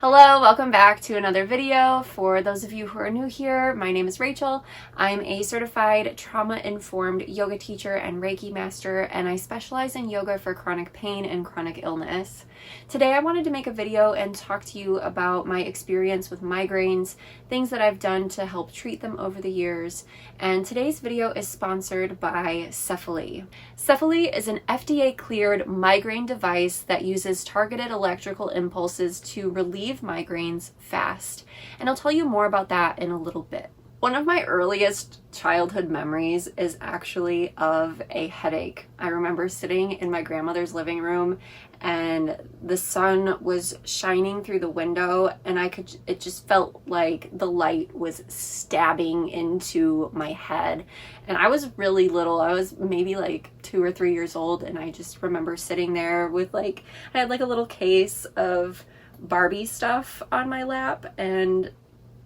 Hello, welcome back to another video. For those of you who are new here, my name is Rachel. I'm a certified trauma-informed yoga teacher and Reiki master, and I specialize in yoga for chronic pain and chronic illness. Today I wanted to make a video and talk to you about my experience with migraines, things that I've done to help treat them over the years, and today's video is sponsored by CEFALY. CEFALY is an FDA-cleared migraine device that uses targeted electrical impulses to relieve migraines fast, and I'll tell you more about that in a little bit. One of my earliest childhood memories is actually of a headache. I remember sitting in my grandmother's living room and the sun was shining through the window and it just felt like the light was stabbing into my head. And I was really little. I was maybe like 2 or 3 years old, and I just remember sitting there with I had like a little case of Barbie stuff on my lap, and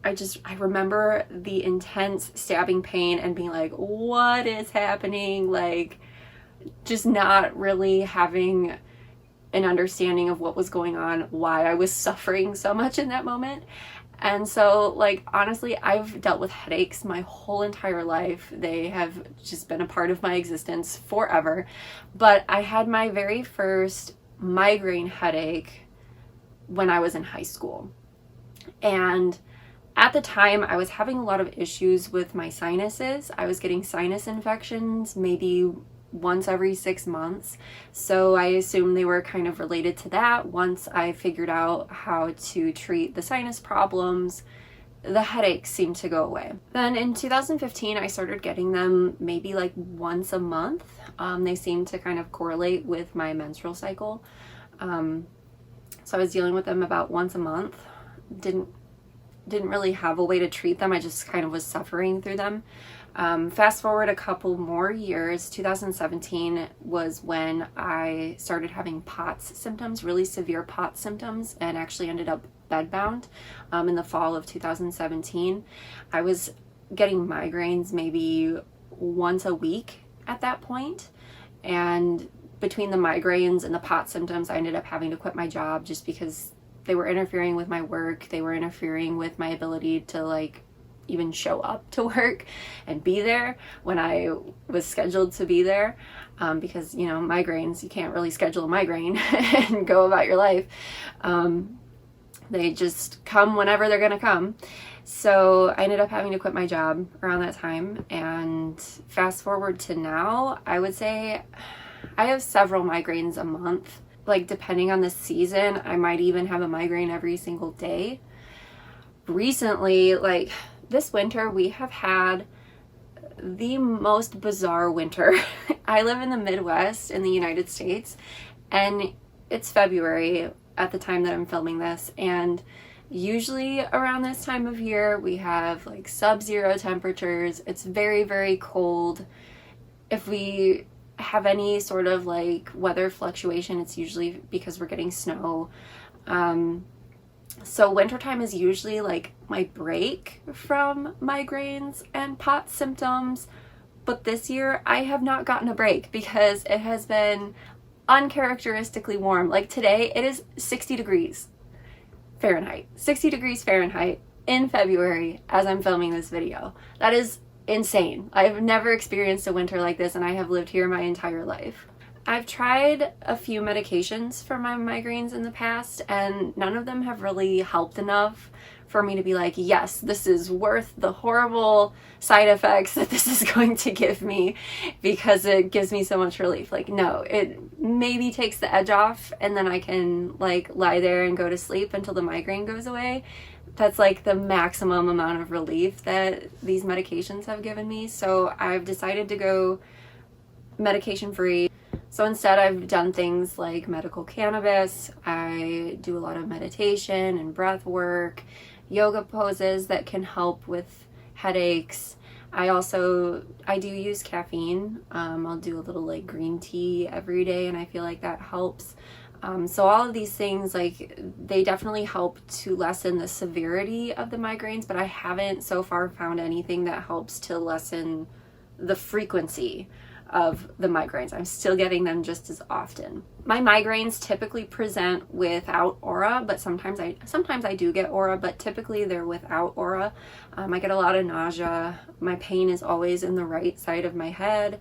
I remember the intense stabbing pain and being like, what is happening? Like, just not really having an understanding of what was going on, why I was suffering so much in that moment. And so, honestly, I've dealt with headaches my whole entire life. They have just been a part of my existence forever. But I had my very first migraine headache when I was in high school. And at the time, I was having a lot of issues with my sinuses. I was getting sinus infections maybe once every 6 months. So I assumed they were kind of related to that. Once I figured out how to treat the sinus problems, the headaches seemed to go away. Then in 2015, I started getting them maybe once a month. They seemed to kind of correlate with my menstrual cycle. So I was dealing with them about once a month. Didn't really have a way to treat them. I just kind of was suffering through them. Fast forward a couple more years, 2017 was when I started having POTS symptoms, really severe POTS symptoms, and actually ended up bedbound in the fall of 2017. I was getting migraines maybe once a week at that point, and between the migraines and the POTS symptoms, I ended up having to quit my job just because they were interfering with my work. They were interfering with my ability to even show up to work and be there when I was scheduled to be there. Because, migraines, you can't really schedule a migraine and go about your life. They just come whenever they're gonna come. So I ended up having to quit my job around that time. And fast forward to now, I would say I have several migraines a month. Depending on the season, I might even have a migraine every single day. Recently, this winter, we have had the most bizarre winter. I live in the Midwest in the United States, and it's February at the time that I'm filming this, and usually around this time of year, we have sub-zero temperatures. It's very, very cold. If we have any sort of weather fluctuation, it's usually because we're getting snow. So wintertime is usually my break from migraines and POTS symptoms, but this year I have not gotten a break because it has been uncharacteristically warm. Today it is 60 degrees Fahrenheit. 60 degrees Fahrenheit in February as I'm filming this video. That is insane. I've never experienced a winter like this, and I have lived here my entire life. I've tried a few medications for my migraines in the past, and none of them have really helped enough for me to be like, yes, this is worth the horrible side effects that this is going to give me because it gives me so much relief. No, it maybe takes the edge off, and then I can lie there and go to sleep until the migraine goes away. That's the maximum amount of relief that these medications have given me. So I've decided to go medication free. So instead I've done things like medical cannabis. I do a lot of meditation and breath work, yoga poses that can help with headaches. I do use caffeine. I'll do a little green tea every day, and I feel like that helps. So all of these things, they definitely help to lessen the severity of the migraines, but I haven't so far found anything that helps to lessen the frequency of the migraines. I'm still getting them just as often. My migraines typically present without aura, but sometimes I do get aura, but typically they're without aura. I get a lot of nausea. My pain is always in the right side of my head,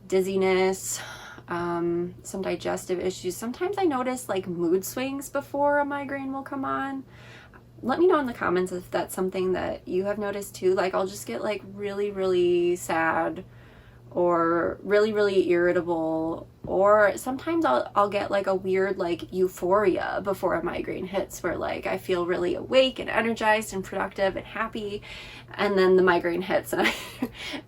dizziness, some digestive issues. Sometimes I notice like mood swings before a migraine will come on. Let me know in the comments if that's something that you have noticed too. Like I'll just get like really, really sad or really, really irritable, or sometimes I'll get like a weird like euphoria before a migraine hits where like I feel really awake and energized and productive and happy, and then the migraine hits and I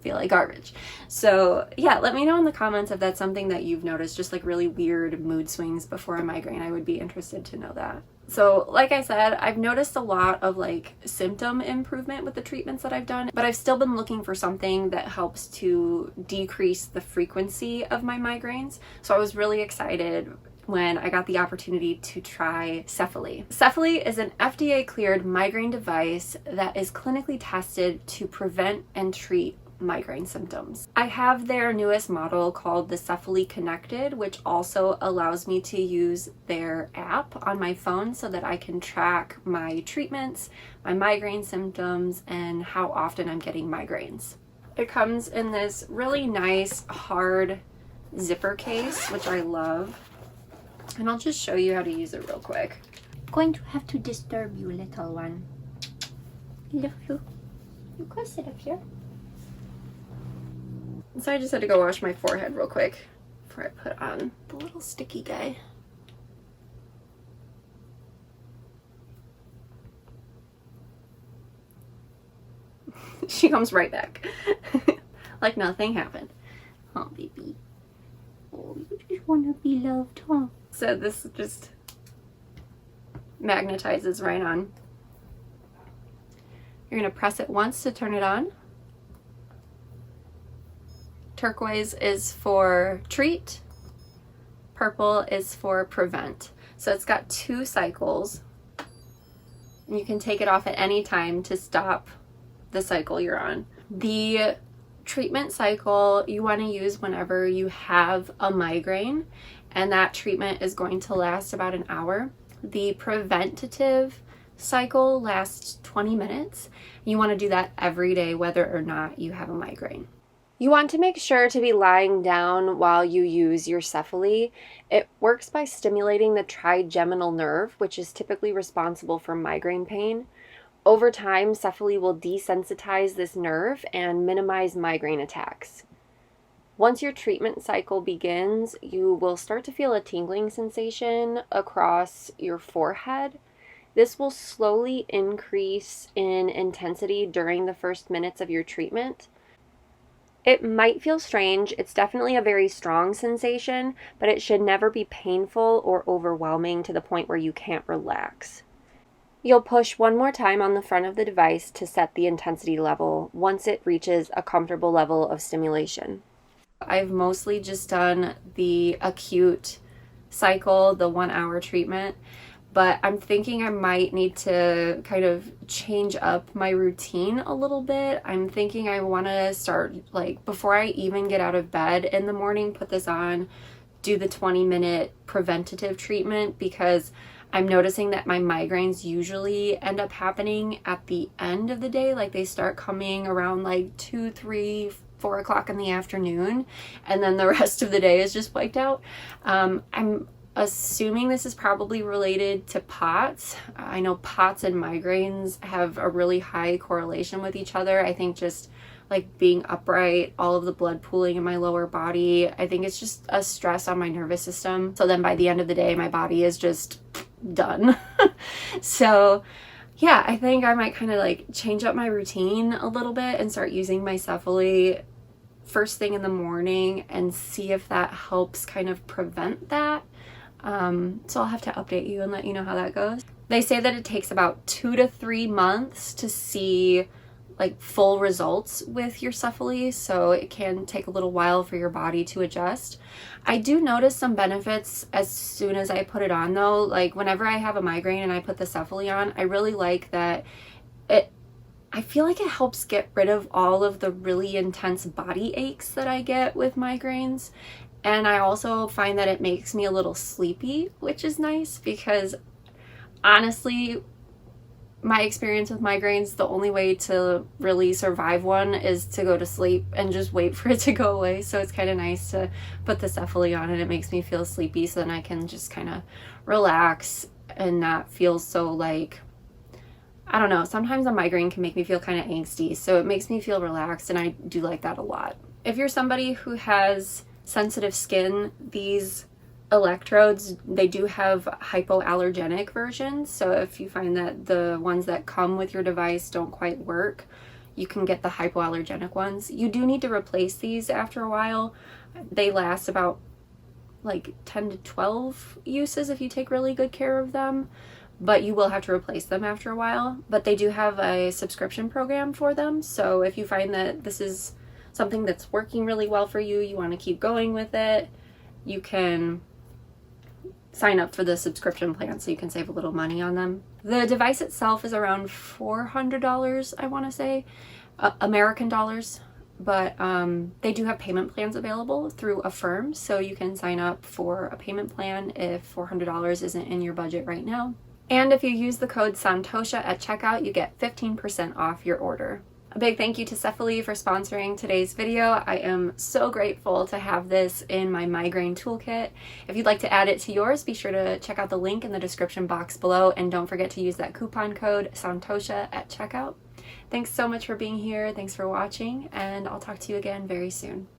feel like garbage. So yeah, let me know in the comments if that's something that you've noticed, just like really weird mood swings before a migraine. I would be interested to know that. So like I said, I've noticed a lot of like symptom improvement with the treatments that I've done, but I've still been looking for something that helps to decrease the frequency of my migraines. So I was really excited when I got the opportunity to try CEFALY. CEFALY is an FDA cleared migraine device that is clinically tested to prevent and treat migraine symptoms. I have their newest model called the CEFALY Connected, which also allows me to use their app on my phone so that I can track my treatments, my migraine symptoms, and how often I'm getting migraines. It comes in this really nice hard zipper case, which I love. And I'll just show you how to use it real quick. I'm going to have to disturb you, little one. Love you. You go sit up here. So I just had to go wash my forehead real quick before I put on the little sticky guy. She comes right back. Like nothing happened. Oh, baby. Oh, you just want to be loved, huh? So this just magnetizes right on. You're going to press it once to turn it on. Turquoise is for treat. Purple is for prevent. So it's got 2 cycles. And you can take it off at any time to stop the cycle you're on. The treatment cycle you want to use whenever you have a migraine, and that treatment is going to last about an hour. The preventative cycle lasts 20 minutes. You want to do that every day whether or not you have a migraine. You want to make sure to be lying down while you use your CEFALY. It works by stimulating the trigeminal nerve, which is typically responsible for migraine pain. Over time, CEFALY will desensitize this nerve and minimize migraine attacks. Once your treatment cycle begins, you will start to feel a tingling sensation across your forehead. This will slowly increase in intensity during the first minutes of your treatment. It might feel strange. It's definitely a very strong sensation, but it should never be painful or overwhelming to the point where you can't relax. You'll push one more time on the front of the device to set the intensity level once it reaches a comfortable level of stimulation. I've mostly just done the acute cycle, the 1-hour treatment, but I'm thinking I might need to kind of change up my routine a little bit. I'm thinking I want to start, like, before I even get out of bed in the morning, put this on, do the 20-minute preventative treatment, because I'm noticing that my migraines usually end up happening at the end of the day. Like they start coming around like 2, 3, 4 o'clock in the afternoon, and then the rest of the day is just wiped out. I'm assuming this is probably related to POTS. I know POTS and migraines have a really high correlation with each other. I think just like being upright, all of the blood pooling in my lower body, I think it's just a stress on my nervous system. So then by the end of the day, my body is just done. So yeah, I think I might kind of like change up my routine a little bit and start using my CEFALY first thing in the morning and see if that helps kind of prevent that. So I'll have to update you and let you know how that goes. They say that it takes about 2 to 3 months to see like full results with your CEFALY, so it can take a little while for your body to adjust. I do notice some benefits as soon as I put it on though. Like whenever I have a migraine and I put the CEFALY on, I really like that I feel like it helps get rid of all of the really intense body aches that I get with migraines. And I also find that it makes me a little sleepy, which is nice because honestly, my experience with migraines, the only way to really survive one is to go to sleep and just wait for it to go away. So it's kind of nice to put the CEFALY on, and it makes me feel sleepy, so then I can just kind of relax and not feel so like, I don't know, sometimes a migraine can make me feel kind of angsty, so it makes me feel relaxed, and I do like that a lot. If you're somebody who has sensitive skin, these electrodes, they do have hypoallergenic versions, so if you find that the ones that come with your device don't quite work, you can get the hypoallergenic ones. You do need to replace these after a while. They last about like 10 to 12 uses if you take really good care of them, but you will have to replace them after a while. But they do have a subscription program for them, so if you find that this is something that's working really well for you, you want to keep going with it, you can sign up for the subscription plan so you can save a little money on them. The device itself is around $400, I want to say, American dollars, but they do have payment plans available through Affirm, so you can sign up for a payment plan if $400 isn't in your budget right now. And if you use the code Santosha at checkout, you get 15% off your order. A big thank you to CEFALY for sponsoring today's video. I am so grateful to have this in my migraine toolkit. If you'd like to add it to yours, be sure to check out the link in the description box below, and don't forget to use that coupon code Santosha at checkout. Thanks so much for being here, thanks for watching, and I'll talk to you again very soon.